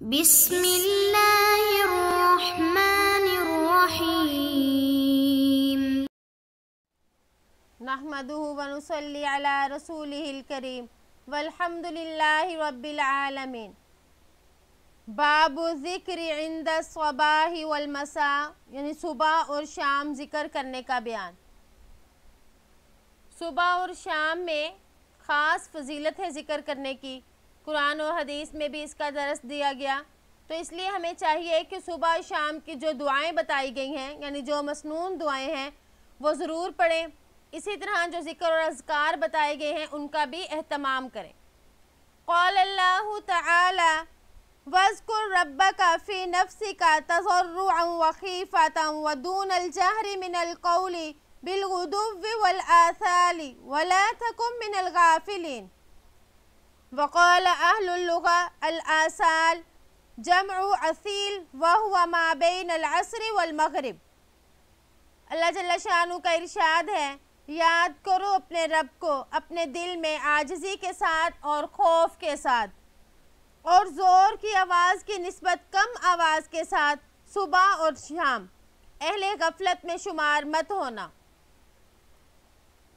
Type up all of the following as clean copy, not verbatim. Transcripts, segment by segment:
بسم اللہ الرحمن الرحیم نحمدہ ونصلی علی رسولہ الکریم والحمد للہ رب العالمین۔ باب ذکر عند الصباح والمساء، یعنی صبح اور شام ذکر کرنے کا بیان۔ صبح اور شام میں خاص فضیلت ہے ذکر کرنے کی، قرآن و حدیث میں بھی اس کا درس دیا گیا، تو اس لیے ہمیں چاہیے کہ صبح شام کی جو دعائیں بتائی گئی ہیں، یعنی جو مسنون دعائیں ہیں وہ ضرور پڑھیں۔ اسی طرح جو ذکر اور اذکار بتائے گئے ہیں ان کا بھی اہتمام کریں۔ قال اللہ تعالی وَاذْكُرْ رَبَّكَ فِي نَفْسِكَ تَضَرُّعًا وَخِيفَةً وَدُونَ الْجَهْرِ مِنَ الْقَوْلِ بِالْغُدُوِّ وَالْآصَالِ وَلَا تَكُن مِنَ الْغَافِلِينَ۔ وقال اہل اللغة الآصال جمع اصیل وهو ما بین العصر والمغرب۔ اللہ جل شانہ کا ارشاد ہے، یاد کرو اپنے رب کو اپنے دل میں عاجزی کے ساتھ اور خوف کے ساتھ، اور زور کی آواز کی نسبت کم آواز کے ساتھ صبح اور شام، اہل غفلت میں شمار مت ہونا۔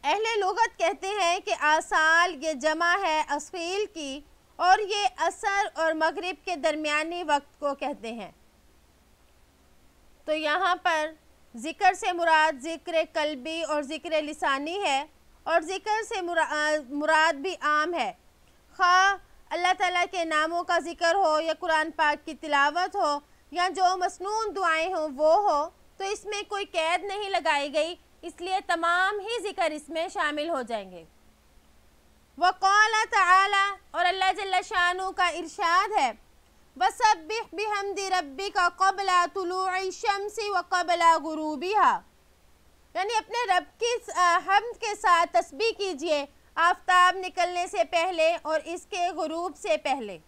اہل لغت کہتے ہیں کہ آصال یہ جمع ہے اصیل کی، اور یہ عصر اور مغرب کے درمیانی وقت کو کہتے ہیں۔ تو یہاں پر ذکر سے مراد ذکر قلبی اور ذکر لسانی ہے، اور ذکر سے مراد بھی عام ہے، خواہ اللہ تعالیٰ کے ناموں کا ذکر ہو یا قرآن پاک کی تلاوت ہو یا جو مسنون دعائیں ہوں وہ ہو، تو اس میں کوئی قید نہیں لگائی گئی، اس لیے تمام ہی ذکر اس میں شامل ہو جائیں گے۔ وقال تعالی، اور اللہ جل شانہ کا ارشاد ہے، وَسَبِّحْ بِحَمْدِ رَبِّكَ قَبْلَ طُلُوعِ الشَّمْسِ وَقَبْلَ غُرُوبِهَا، یعنی اپنے رب کی حمد کے ساتھ تسبیح کیجئے آفتاب نکلنے سے پہلے اور اس کے غروب سے پہلے۔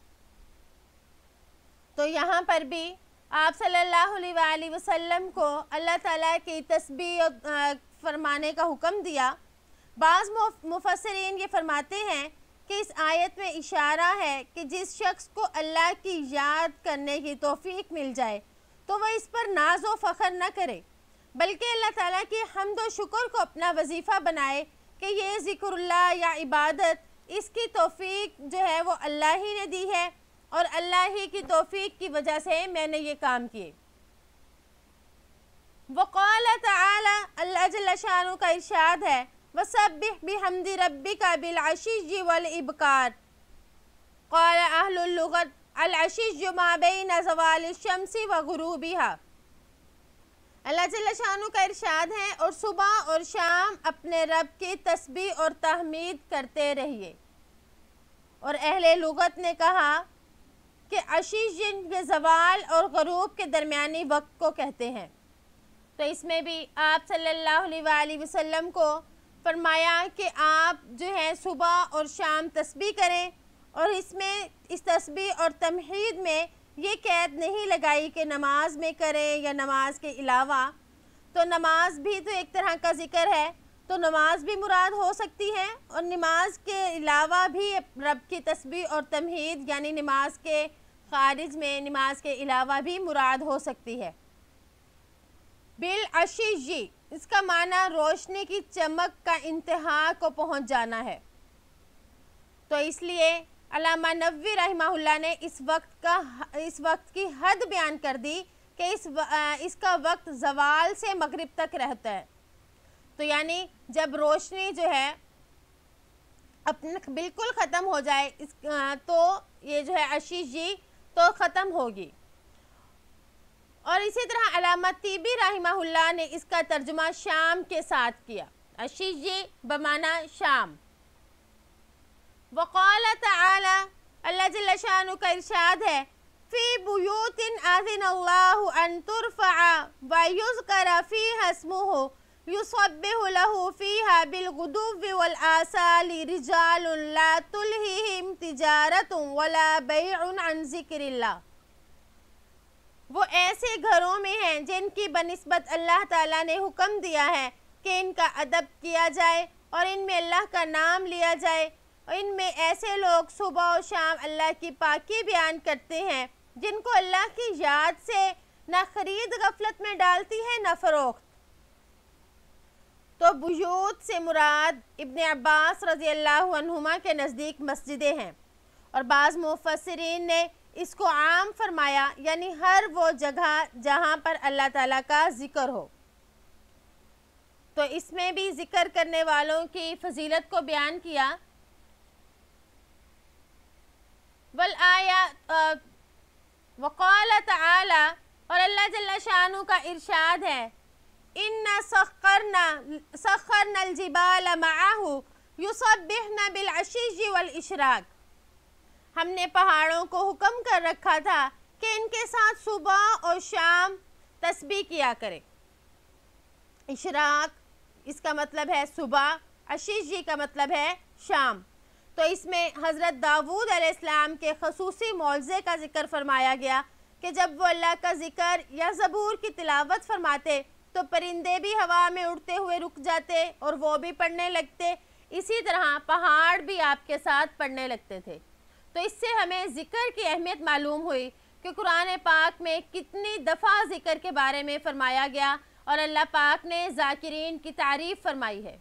تو یہاں پر بھی آپ صلی اللہ علیہ وآلہ وسلم کو اللہ تعالیٰ کی تسبیح فرمانے کا حکم دیا۔ بعض مفسرین یہ فرماتے ہیں کہ اس آیت میں اشارہ ہے کہ جس شخص کو اللہ کی یاد کرنے کی توفیق مل جائے تو وہ اس پر ناز و فخر نہ کرے، بلکہ اللہ تعالیٰ کی حمد و شکر کو اپنا وظیفہ بنائے کہ یہ ذکر اللہ یا عبادت، اس کی توفیق جو ہے وہ اللہ ہی نے دی ہے، اور اللہ ہی کی توفیق کی وجہ سے میں نے یہ کام کیے۔ وقال تعالی، اللہ جل شانہ کا ارشاد ہے، وَسَبِّحْ بِحَمْدِ رَبِّكَ بِالْعَشِيِّ وَالْإِبْكَارِ۔ قال اہل اللغت العشیّ ما بین زوال الشمس وغروبها۔ اللہ جل شانہ کا ارشاد ہے، اور صبح اور شام اپنے رب کی تسبیح اور تحمید کرتے رہیے۔ اور اہل لغت نے کہا کہ عشیّ یہ زوال اور غروب کے درمیانی وقت کو کہتے ہیں۔ تو اس میں بھی آپ صلی اللہ علیہ وآلہ وسلم کو فرمایا کہ آپ جو ہے صبح اور شام تسبیح کریں، اور اس میں اس تسبیح اور تمہید میں یہ قید نہیں لگائی کہ نماز میں کریں یا نماز کے علاوہ، تو نماز بھی تو ایک طرح کا ذکر ہے، تو نماز بھی مراد ہو سکتی ہے، اور نماز کے علاوہ بھی رب کی تسبیح اور تمہید یعنی نماز کے خارج میں نماز کے علاوہ بھی مراد ہو سکتی ہے۔ بالعشیّ اس کا معنی روشنی کی چمک کا انتہا کو پہنچ جانا ہے، تو اس لیے علامہ نووی رحمہ اللہ نے اس وقت کی حد بیان کر دی کہ اس کا وقت زوال سے مغرب تک رہتا ہے، تو یعنی جب روشنی جو ہے بالکل ختم ہو جائے تو یہ جو ہے عشیّ تو ختم ہوگی۔ اور اسی طرح علامہ طیبی رحمہ اللہ نے اس کا ترجمہ شام کے ساتھ کیا، عشیّ بمعنی شام۔ وقال تعالی، اللہ جل شانہ کا ارشاد ہے، فی بیوت اذن اللہ ان ترفع ویذکر فیہا اسمہ یسبح لہ فیہا بالغدو والآصال رجال لا تلہیہم تجارۃ ولا بیع عن ذکر اللہ۔ وہ ایسے گھروں میں ہیں جن کی بنسبت اللہ تعالیٰ نے حکم دیا ہے کہ ان کا ادب کیا جائے اور ان میں اللہ کا نام لیا جائے، اور ان میں ایسے لوگ صبح و شام اللہ کی پاکی بیان کرتے ہیں جن کو اللہ کی یاد سے نہ خرید غفلت میں ڈالتی ہے نہ فروخت۔ تو بیوت سے مراد ابن عباس رضی اللہ عنہما کے نزدیک مسجدیں ہیں، اور بعض مفسرین نے اس کو عام فرمایا، یعنی ہر وہ جگہ جہاں پر اللہ تعالیٰ کا ذکر ہو۔ تو اس میں بھی ذکر کرنے والوں کی فضیلت کو بیان کیا۔ وقال تعالی، اور اللہ جل شانہ کا ارشاد ہے، اِنَّا سَخَّرْنَا الْجِبَالَ مَعَهُ يُسَبِّحْنَ بِالْعَشِيِّ وَالْإِشْرَاقِ، ہم نے پہاڑوں کو حکم کر رکھا تھا کہ ان کے ساتھ صبح اور شام تسبیح کیا کرے۔ اشراق اس کا مطلب ہے صبح، عشیّ کا مطلب ہے شام۔ تو اس میں حضرت داؤد علیہ السلام کے خصوصی معجزے کا ذکر فرمایا گیا کہ جب وہ اللہ کا ذکر یا زبور کی تلاوت فرماتے تو پرندے بھی ہوا میں اڑتے ہوئے رک جاتے اور وہ بھی پڑھنے لگتے، اسی طرح پہاڑ بھی آپ کے ساتھ پڑھنے لگتے تھے۔ تو اس سے ہمیں ذکر کی اہمیت معلوم ہوئی کہ قرآن پاک میں کتنی دفعہ ذکر کے بارے میں فرمایا گیا اور اللہ پاک نے ذاکرین کی تعریف فرمائی ہے۔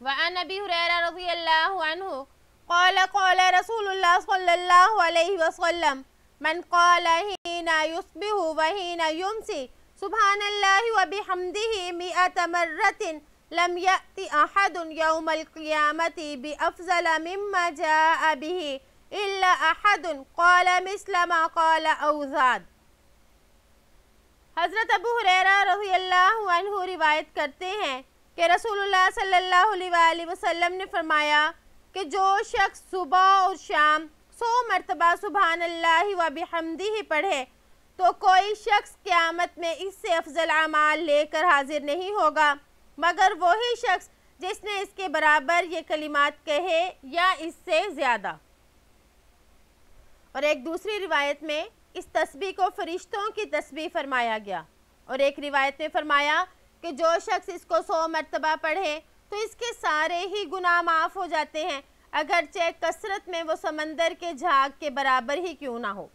وعن ابی ہریرہ رضی اللہ عنہ قال قال رسول اللہ صلی اللہ علیہ وسلم من قال حین یصبح وحین یمسی سبحان اللہ وبحمدہ 100 مرۃ لم یأت احد یوم القیامۃ بافضل مما جاء به الا احد قال مثل ما قال او زاد۔ حضرت ابو ہریرہ رضی اللہ عنہ روایت کرتے ہیں کہ رسول اللہ صلی اللہ علیہ وآلہ وسلم نے فرمایا کہ جو شخص صبح اور شام 100 مرتبہ سبحان اللہ و بحمدہ پڑھے تو کوئی شخص قیامت میں اس سے افضل اعمال لے کر حاضر نہیں ہوگا مگر وہی شخص جس نے اس کے برابر یہ کلمات کہے یا اس سے زیادہ۔ اور ایک دوسری روایت میں اس تسبیح کو فرشتوں کی تسبیح فرمایا گیا، اور ایک روایت میں فرمایا کہ جو شخص اس کو 100 مرتبہ پڑھے تو اس کے سارے ہی گناہ معاف ہو جاتے ہیں، اگرچہ کثرت میں وہ سمندر کے جھاگ کے برابر ہی کیوں نہ ہو۔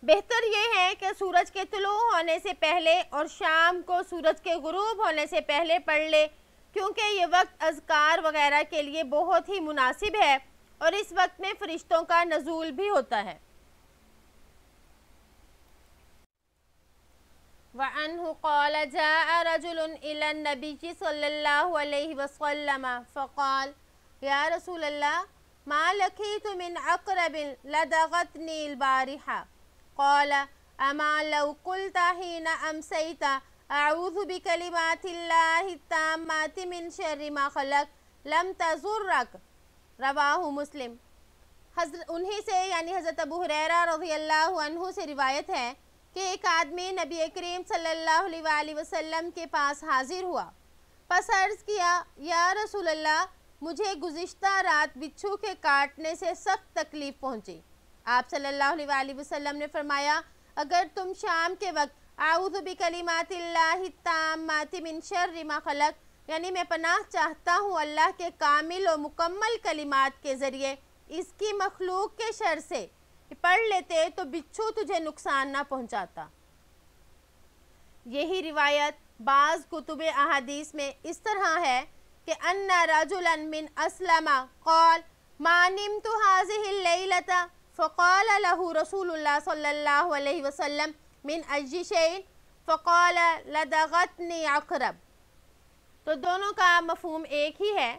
بہتر یہ ہے کہ سورج کے طلوع ہونے سے پہلے اور شام کو سورج کے غروب ہونے سے پہلے پڑھ لے، کیونکہ یہ وقت اذکار وغیرہ کے لیے بہت ہی مناسب ہے اور اس وقت میں فرشتوں کا نزول بھی ہوتا ہے۔ وعنہ قال جاء رجل الى النبي صلی اللہ علیہ وسلم فقال یا رسول اللہ ما لقيت من عقرب لدغتني البارحة قال اما لو قلت حين امسيت اعوذ بكلمات الله التامات من شر ما خلق لم تضرك رواہ مسلم۔ انہی سے یعنی حضرت ابو ہریرہ رضی اللہ عنہ سے روایت ہے کہ ایک آدمی نبی کریم صلی اللہ علیہ وآلہ وسلم کے پاس حاضر ہوا، پس عرض کیا یا رسول اللہ مجھے گزشتہ رات بچھو کے کاٹنے سے سخت تکلیف پہنچی۔ آپ صلی اللہ علیہ وآلہ وسلم نے فرمایا اگر تم شام کے وقت اعوذ بکلمات اللہ التامات من شر ما خلق یعنی میں پناہ چاہتا ہوں اللہ کے کامل و مکمل کلمات کے ذریعے اس کی مخلوق کے شر سے پڑھ لیتے تو بچھو تجھے نقصان نہ پہنچاتا۔ یہی روایت بعض کتب احادیث میں اس طرح ہے کہ ان رجلا من اسلم قال ما نمت هذه الليلة فقال له رسول اللہ صلی اللہ علیہ وسلم من اجی شيء فقال لدغتني عقرب۔ تو دونوں کا مفہوم ایک ہی ہے۔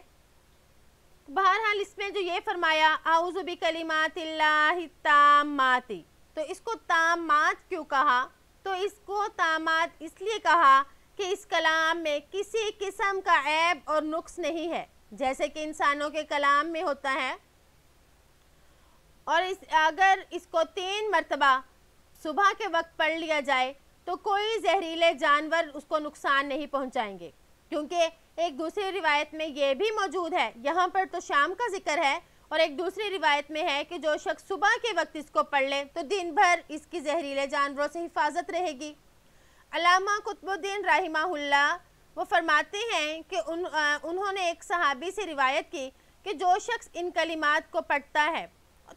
بہرحال اس میں جو یہ فرمایا اعوذ بکلمات اللہ التامات، تو اس کو تامات کیوں کہا؟ تو اس کو تامات اس لیے کہا کہ اس کلام میں کسی قسم کا عیب اور نقص نہیں ہے، جیسے کہ انسانوں کے کلام میں ہوتا ہے، اور اگر اس کو 3 مرتبہ صبح کے وقت پڑھ لیا جائے تو کوئی زہریلے جانور اس کو نقصان نہیں پہنچائیں گے، کیونکہ ایک دوسری روایت میں یہ بھی موجود ہے، یہاں پر تو شام کا ذکر ہے اور ایک دوسری روایت میں ہے کہ جو شخص صبح کے وقت اس کو پڑھ لے تو دن بھر اس کی زہریلے جانوروں سے حفاظت رہے گی۔ علامہ قطب الدین رحمہ اللہ وہ فرماتے ہیں کہ انہوں نے ایک صحابی سے روایت کی کہ جو شخص ان کلمات کو پڑھتا ہے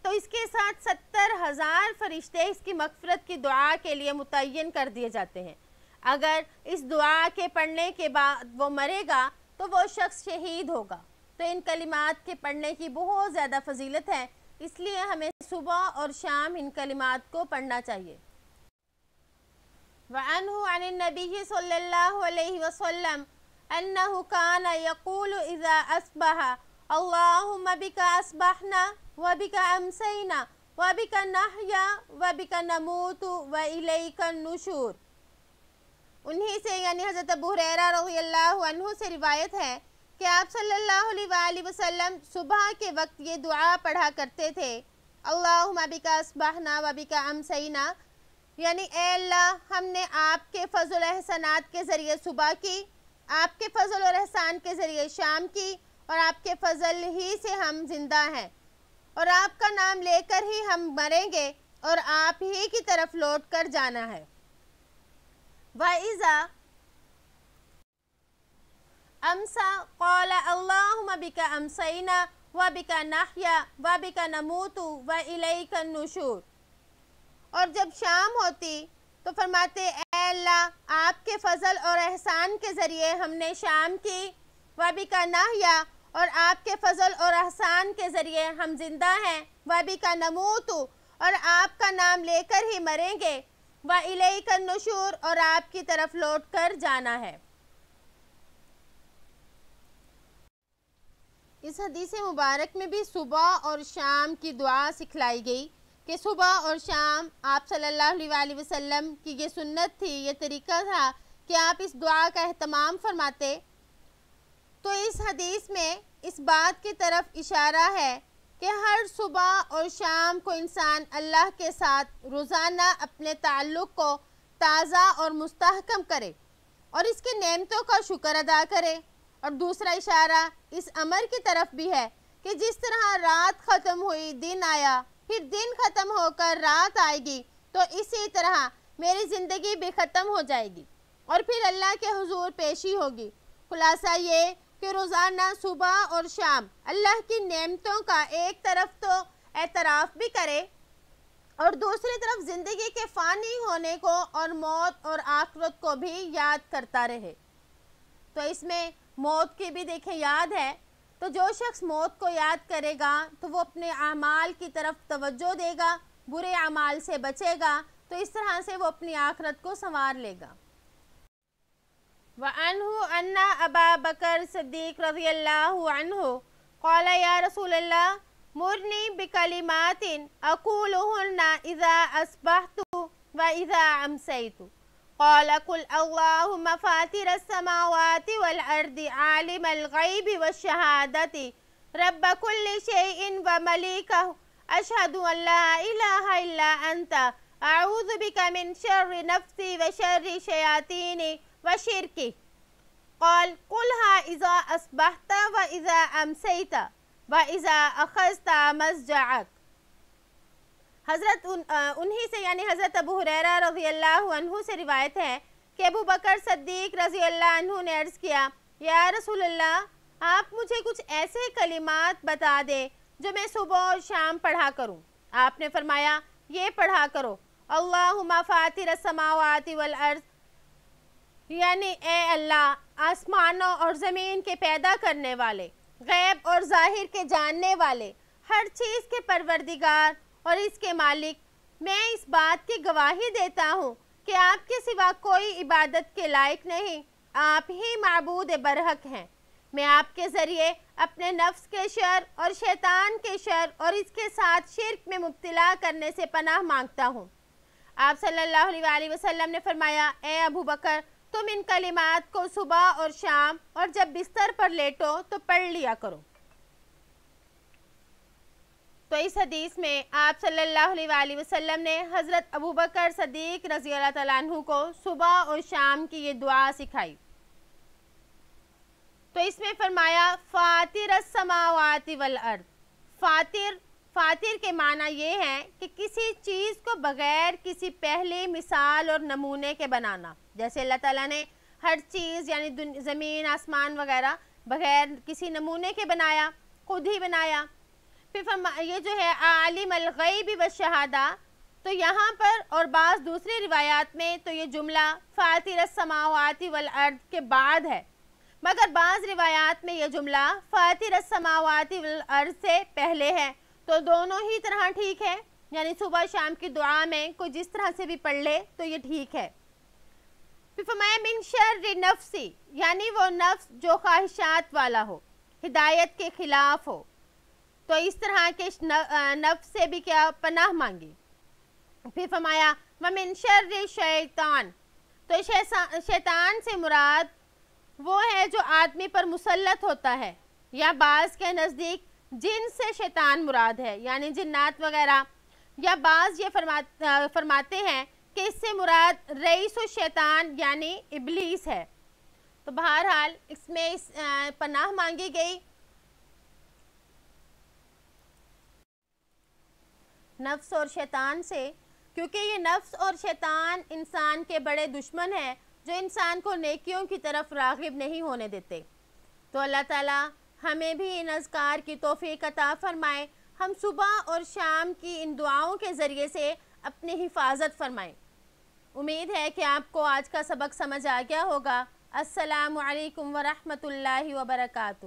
تو اس کے ساتھ 70,000 فرشتے اس کی مغفرت کی دعا کے لیے متعین کر دیے جاتے ہیں۔ اگر اس دعا کے پڑھنے کے بعد وہ مرے گا تو وہ شخص شہید ہوگا۔ تو ان کلمات کے پڑھنے کی بہت زیادہ فضیلت ہے، اس لیے ہمیں صبح اور شام ان کلمات کو پڑھنا چاہیے۔ وعنہ عن النبی صلی اللہ علیہ وسلم انہ کان یقول اذا اصبح اللہم بک اصبحنا وبک امسینا وبک نحیا وبک نموت والیک النشور۔ انہی سے یعنی حضرت ابو ہریرہ رضی اللہ عنہ سے روایت ہے کہ آپ صلی اللہ علیہ وآلہ وسلم صبح کے وقت یہ دعا پڑھا کرتے تھے، اللہم بک اصبحنا وبک امسینا، یعنی اے اللہ ہم نے آپ کے فضل و احسانات کے ذریعے صبح کی، آپ کے فضل اور احسان کے ذریعے شام کی، اور آپ کے فضل ہی سے ہم زندہ ہیں، اور آپ کا نام لے کر ہی ہم مریں گے اور آپ ہی کی طرف لوٹ کر جانا ہے۔ وَإِذَا امسا قال اللہم بک امسینا وبک نحیا وبک نموت والیک النشور۔ اور جب شام ہوتی تو فرماتے اے اللہ آپ کے فضل اور احسان کے ذریعے ہم نے شام کی، وبک نحیا اور آپ کے فضل اور احسان کے ذریعے ہم زندہ ہیں، وبک نموت اور آپ کا نام لے کر ہی مریں گے، والیک النشور اور آپ کی طرف لوٹ کر جانا ہے۔ اس حدیث مبارک میں بھی صبح اور شام کی دعا سکھلائی گئی کہ صبح اور شام آپ صلی اللہ علیہ وآلہ وسلم کی یہ سنت تھی، یہ طریقہ تھا کہ آپ اس دعا کا اہتمام فرماتے۔ تو اس حدیث میں اس بات کی طرف اشارہ ہے کہ ہر صبح اور شام کو انسان اللہ کے ساتھ روزانہ اپنے تعلق کو تازہ اور مستحکم کرے اور اس کی نعمتوں کا شکر ادا کرے۔ اور دوسرا اشارہ اس امر کی طرف بھی ہے کہ جس طرح رات ختم ہوئی دن آیا، پھر دن ختم ہو کر رات آئے گی، تو اسی طرح میری زندگی بھی ختم ہو جائے گی اور پھر اللہ کے حضور پیشی ہوگی۔ خلاصہ یہ کہ روزانہ صبح اور شام اللہ کی نعمتوں کا ایک طرف تو اعتراف بھی کرے اور دوسری طرف زندگی کے فانی ہونے کو اور موت اور آخرت کو بھی یاد کرتا رہے۔ تو اس میں موت کی بھی دیکھیں یاد ہے، تو جو شخص موت کو یاد کرے گا تو وہ اپنے اعمال کی طرف توجہ دے گا، برے اعمال سے بچے گا، تو اس طرح سے وہ اپنی آخرت کو سنوار لے گا۔ وعنہ ان ابا بکر صدیق رضی اللہ عنہ قال یا رسول اللہ مرنی بکلمات اقولہن اذا اصبحت واذا امسیت، قال قل اللہم فاطر السماوات والارض عالم الغیب والشہادت رب کل شیء وملیکہ اشہد ان لا الہ الا انت اعوذ بک من شر نفسی وشر شیاطین وشرکی، قال قلها اذا اصبحت واذا امسیت واذا اخذت مضجعک۔ حضرت انہی سے یعنی حضرت ابو ہریرہ رضی اللہ عنہ سے روایت ہے کہ ابو بکر صدیق رضی اللہ عنہ نے عرض کیا یا رسول اللہ آپ مجھے کچھ ایسے کلمات بتا دیں جو میں صبح اور شام پڑھا کروں۔ آپ نے فرمایا یہ پڑھا کرو اللہم فاطر السماوات والارض، یعنی اے اللہ آسمانوں اور زمین کے پیدا کرنے والے، غیب اور ظاہر کے جاننے والے، ہر چیز کے پروردگار اور اس کے مالک، میں اس بات کی گواہی دیتا ہوں کہ آپ کے سوا کوئی عبادت کے لائق نہیں، آپ ہی معبود برحق ہیں۔ میں آپ کے ذریعے اپنے نفس کے شر اور شیطان کے شر اور اس کے ساتھ شرک میں مبتلا کرنے سے پناہ مانگتا ہوں۔ آپ صلی اللہ علیہ وآلہ وسلم نے فرمایا اے ابو بکر تم ان کلمات کو صبح اور شام اور جب بستر پر لیٹو تو پڑھ لیا کرو۔ تو اس حدیث میں آپ صلی اللہ علیہ وآلہ وسلم نے حضرت ابو بکر صدیق رضی اللہ تعالیٰ عنہ کو صبح اور شام کی یہ دعا سکھائی۔ تو اس میں فرمایا فاطر السماوات والارض۔ فاطر کے معنی یہ ہے کہ کسی چیز کو بغیر کسی پہلی مثال اور نمونے کے بنانا، جیسے اللہ تعالیٰ نے ہر چیز یعنی زمین آسمان وغیرہ بغیر کسی نمونے کے بنایا، خود ہی بنایا۔ پھر یہ جو ہے عالم الغیب والشہادہ، تو یہاں پر اور بعض دوسری روایات میں تو یہ جملہ فاطر السماوات والارض کے بعد ہے، مگر بعض روایات میں یہ جملہ فاطر السماوات والارض سے پہلے ہے، تو دونوں ہی طرح ٹھیک ہے، یعنی صبح شام کی دعا میں کوئی جس طرح سے بھی پڑھ لے تو یہ ٹھیک ہے۔ پھر فرمایا من شر نفسی، یعنی وہ نفس جو خواہشات والا ہو، ہدایت کے خلاف ہو، تو اس طرح کے نفس سے بھی کیا پناہ مانگی۔ پھر فرمایا ومن شر شیطان، تو شیطان سے مراد وہ ہے جو آدمی پر مسلط ہوتا ہے، یا بعض کے نزدیک جن سے شیطان مراد ہے، یعنی جنات وغیرہ، یا بعض یہ فرماتے ہیں کہ اس سے مراد رئیس الشیطان یعنی ابلیس ہے۔ تو بہرحال اس میں پناہ مانگی گئی نفس اور شیطان سے، کیونکہ یہ نفس اور شیطان انسان کے بڑے دشمن ہیں جو انسان کو نیکیوں کی طرف راغب نہیں ہونے دیتے۔ تو اللہ تعالی ہمیں بھی ان اذکار کی توفیق عطا فرمائے، ہم صبح اور شام کی ان دعاؤں کے ذریعے سے اپنی حفاظت فرمائیں۔ امید ہے کہ آپ کو آج کا سبق سمجھ آ گیا ہوگا۔ السلام علیکم ورحمۃ اللہ وبرکاتہ۔